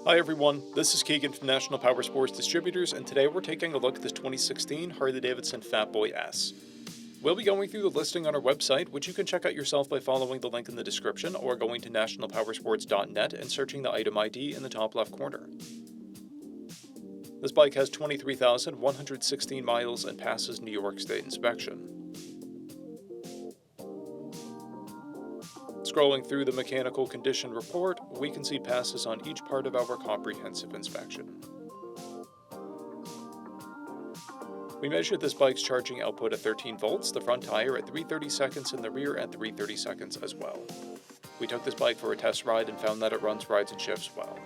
Hi everyone, this is Keegan from National Powersports Distributors, and today we're taking a look at this 2016 Harley Davidson Fatboy S. We'll be going through the listing on our website, which you can check out yourself by following the link in the description or going to nationalpowersports.net and searching the item ID in the top left corner. This bike has 23,116 miles and passes New York State inspection. Scrolling through the mechanical condition report, we can see passes on each part of our comprehensive inspection. We measured this bike's charging output at 13 volts, the front tire at 330 seconds and the rear at 330 seconds as well. We took this bike for a test ride and found that it runs, rides, and shifts well.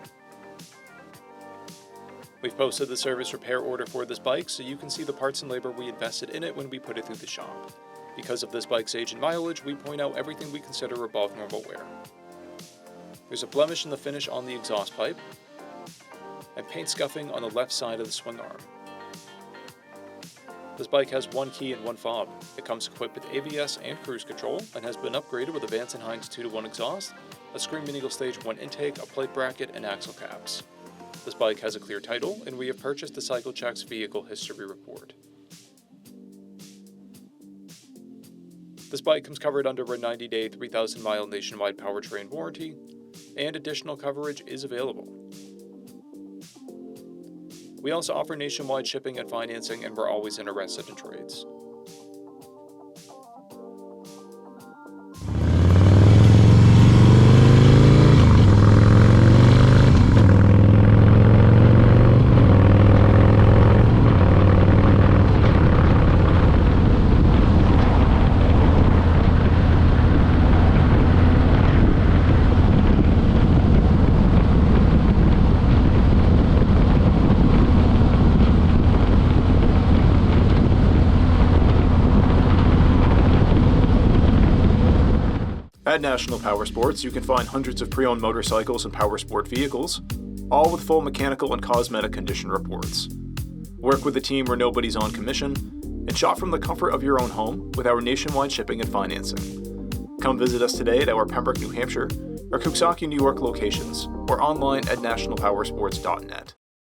We've posted the service repair order for this bike so you can see the parts and labor we invested in it when we put it through the shop. Because of this bike's age and mileage, we point out everything we consider above normal wear. There's a blemish in the finish on the exhaust pipe, and paint scuffing on the left side of the swing arm. This bike has one key and one fob. It comes equipped with ABS and cruise control, and has been upgraded with a Vance & Hines 2-to-1 exhaust, a Screaming Eagle Stage 1 intake, a plate bracket, and axle caps. This bike has a clear title, and we have purchased the CycleCheck's vehicle history report. This bike comes covered under a 90-day, 3,000-mile nationwide powertrain warranty, and additional coverage is available. We also offer nationwide shipping and financing, and we're always interested in trades. At National Powersports, you can find hundreds of pre-owned motorcycles and powersport vehicles, all with full mechanical and cosmetic condition reports. Work with a team where nobody's on commission, and shop from the comfort of your own home with our nationwide shipping and financing. Come visit us today at our Pembroke, New Hampshire, or Coxsackie, New York locations, or online at nationalpowersports.net.